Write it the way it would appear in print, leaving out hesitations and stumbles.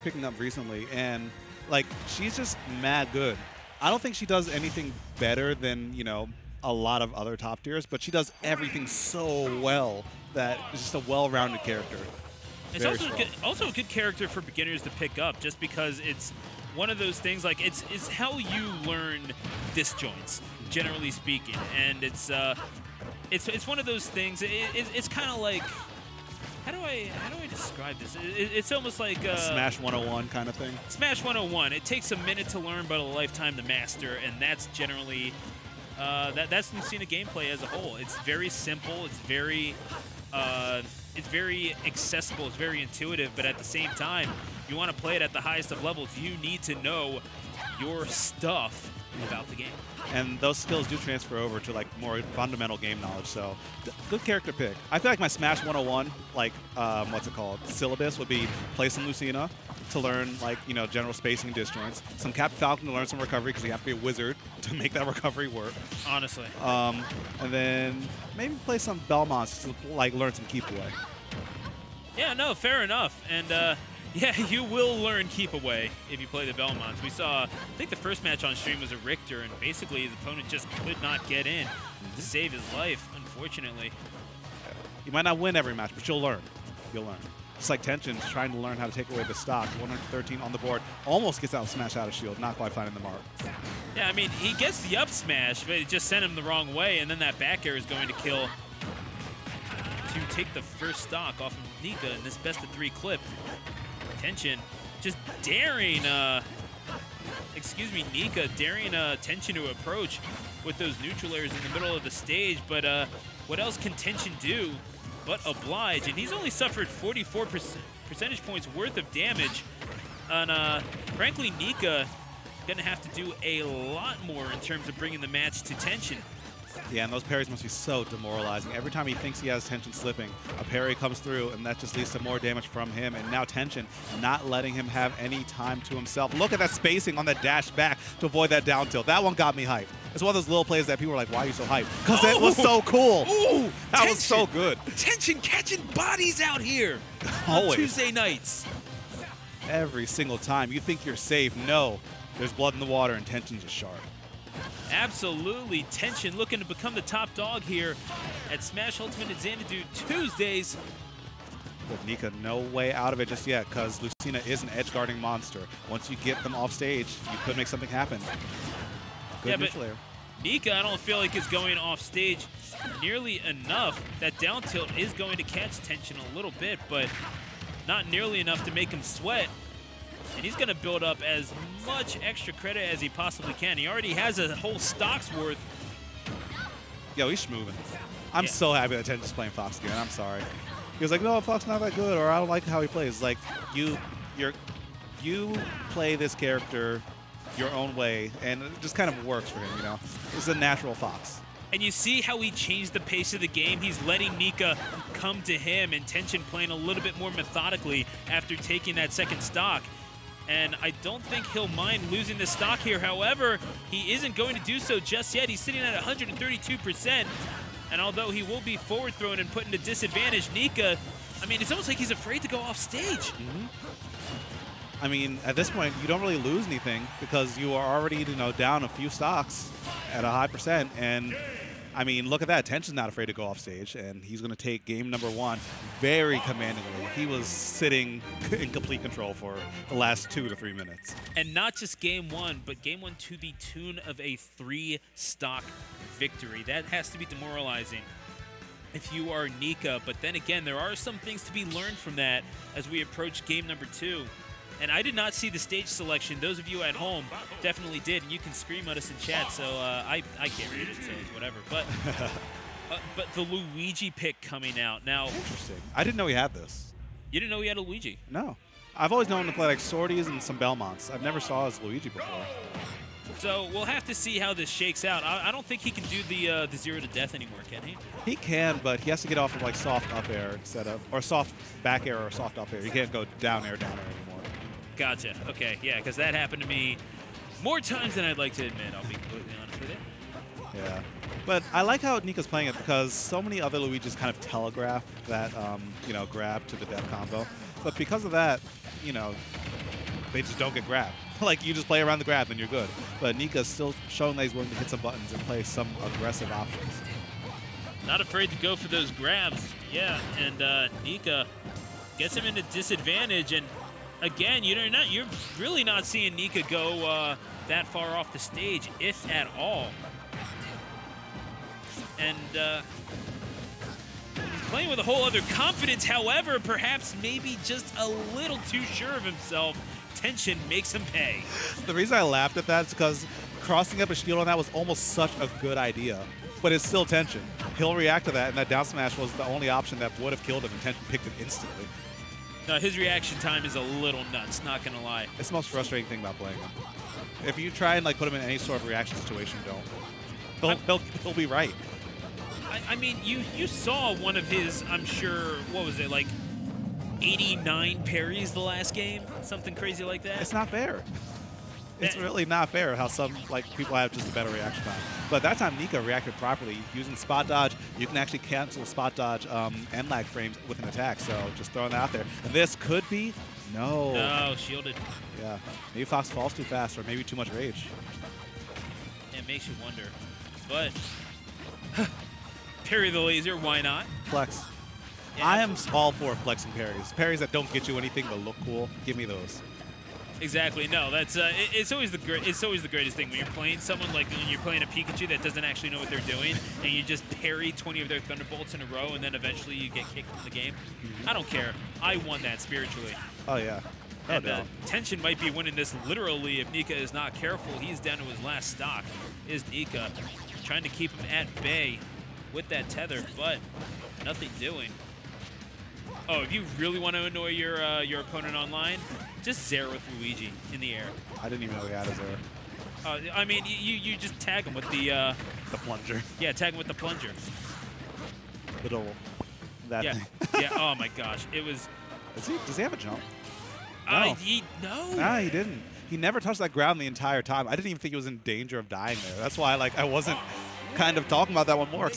picking up recently, and like she's just mad good. I don't think she does anything better than, you know, a lot of other top tiers, but she does everything so well that it's just a well-rounded character. It's also a good character for beginners to pick up, just because it's one of those things, like it's how you learn disjoints, generally speaking, and it's one of those things. It's kind of like, how do I describe this? It's almost like a Smash 101 kind of thing. Smash 101. It takes a minute to learn, but a lifetime to master, and that's generally that's Lucina gameplay as a whole. It's very simple. It's very accessible. It's very intuitive, but at the same time, you want to play it at the highest of levels. You need to know your stuff about the game. And those skills do transfer over to like more fundamental game knowledge, so good character pick. I feel like my Smash 101, like, what's it called, syllabus would be play some Lucina to learn, like, you know, general spacing and disjoints. Some Captain Falcon to learn some recovery, because you have to be a wizard to make that recovery work. Honestly. And then maybe play some Belmonts to, like, learn some keep away. Yeah, no, fair enough. And, yeah, you will learn keep away if you play the Belmonts. We saw, I think the first match on stream was a Richter, and basically his opponent just could not get in to save his life, unfortunately. You might not win every match, but you'll learn. You'll learn. It's like Tension's trying to learn how to take away the stock. 113 on the board. Almost gets out smash out of shield. Not quite finding the mark. Yeah, I mean, he gets the up smash, but it just sent him the wrong way, and then that back air is going to kill to take the first stock off of Nika in this best of 3 clip. Tension just daring, Nika daring Tension to approach with those neutral airs in the middle of the stage, but what else can Tension do but oblige? And he's only suffered 44 percentage points worth of damage, and frankly, Nika gonna have to do a lot more in terms of bringing the match to Tension. Yeah, and those parries must be so demoralizing. Every time he thinks he has Tension slipping, a parry comes through, and that just leads to more damage from him. And now Tension not letting him have any time to himself. Look at that spacing on that dash back to avoid that down tilt. That one got me hyped. It's one of those little plays that people were like, why are you so hyped? Because it was so cool. Ooh, that was so good. Tension catching bodies out here Always. On Tuesday nights. Every single time. You think you're safe. No. There's blood in the water, and Tension's just sharp. Absolutely. Tension looking to become the top dog here at Smash Ultimate and Xanadu Tuesdays. With Nika, no way out of it just yet, because Lucina is an edge guarding monster. Once you get them off stage, you could make something happen. Good neutral air. Nika, I don't feel like is going off stage nearly enough. That down tilt is going to catch Tension a little bit, but not nearly enough to make him sweat. And he's going to build up as much extra credit as he possibly can. He already has a whole stock's worth. Yo, he's schmoovin'. I'm so happy that Tension's playing Fox again. I'm sorry. He was like, no, Fox not that good, or I don't like how he plays. Like, you play this character your own way, and it just kind of works for him, you know? It's a natural Fox. And you see how he changed the pace of the game. He's letting Nika come to him, and Tension playing a little bit more methodically after taking that second stock. And I don't think he'll mind losing the stock here. However, he isn't going to do so just yet. He's sitting at 132%. And although he will be forward thrown and put into disadvantage, Nika, I mean, it's almost like he's afraid to go off stage. I mean, at this point, you don't really lose anything because you are already, you know, down a few stocks at a high percent. And I mean, look at that. Tension's not afraid to go off stage, and he's going to take game number 1 very commandingly. He was sitting in complete control for the last 2 to 3 minutes. And not just game 1, but game 1 to the tune of a 3-stock victory. That has to be demoralizing if you are Nika. But then again, there are some things to be learned from that as we approach game number 2. And I did not see the stage selection. Those of you at home definitely did, and you can scream at us in chat. So I can't read it, so it's whatever. But the Luigi pick coming out now. Interesting. I didn't know he had this. You didn't know he had a Luigi? No. I've always known him to play like Swordies and some Belmonts. I've never saw his Luigi before. So we'll have to see how this shakes out. I don't think he can do the 0 to death anymore, can he? He can, but he has to get off of like soft up air instead of, or soft back air or soft up air. He can't go down air anymore. Gotcha. Okay, yeah, because that happened to me more times than I'd like to admit. I'll be completely honest with you. Yeah. But I like how Nika's playing it because so many other Luigis kind of telegraph that, you know, grab to the death combo. But because of that, you know, they just don't get grabbed. Like, you just play around the grab and you're good. But Nika's still showing that he's willing to hit some buttons and play some aggressive options. Not afraid to go for those grabs. Yeah, and Nika gets him into disadvantage. And again, you're really not seeing Nika go that far off the stage, if at all. And he's playing with a whole other confidence. However, perhaps maybe just a little too sure of himself. Tension makes him pay. The reason I laughed at that is because crossing up a shield on that was almost such a good idea. But it's still Tension. He'll react to that, and that down smash was the only option that would have killed him, and Tension picked it instantly. No, his reaction time is a little nuts, not gonna lie. It's the most frustrating thing about playing him. If you try and like put him in any sort of reaction situation, don't. He'll be right. I mean, you saw one of his, I'm sure, what was it, like 89 parries the last game? Something crazy like that? It's not fair. It's really not fair how some people have just a better reaction time. But that time Nika reacted properly. Using spot dodge, you can actually cancel spot dodge and lag frames with an attack. So just throwing that out there. And this could be no, shielded. Yeah, maybe Fox falls too fast or maybe too much rage. It makes you wonder. But parry the laser, why not? Flex. Yeah, I am all for flexing parries. Parries that don't get you anything but look cool. Give me those. Exactly. No, that's it's always the greatest thing when you're playing someone, like when you're playing a Pikachu that doesn't actually know what they're doing, and you just parry 20 of their Thunderbolts in a row, and then eventually you get kicked from the game. I don't care. I won that spiritually. Oh yeah. And Tension might be winning this literally if Nika is not careful. He's down to his last stock. Is Nika trying to keep him at bay with that tether, but nothing doing. Oh, if you really want to annoy your opponent online, just Zero with Luigi in the air. I didn't even know he had a Zero. I mean, you just tag him with the plunger. Yeah, tag him with the plunger. That yeah. thing. Yeah. Oh my gosh, it was. Does he have a jump? No. No. Nah, he didn't. He never touched that ground the entire time. I didn't even think he was in danger of dying there. That's why I wasn't kind of talking about that one more.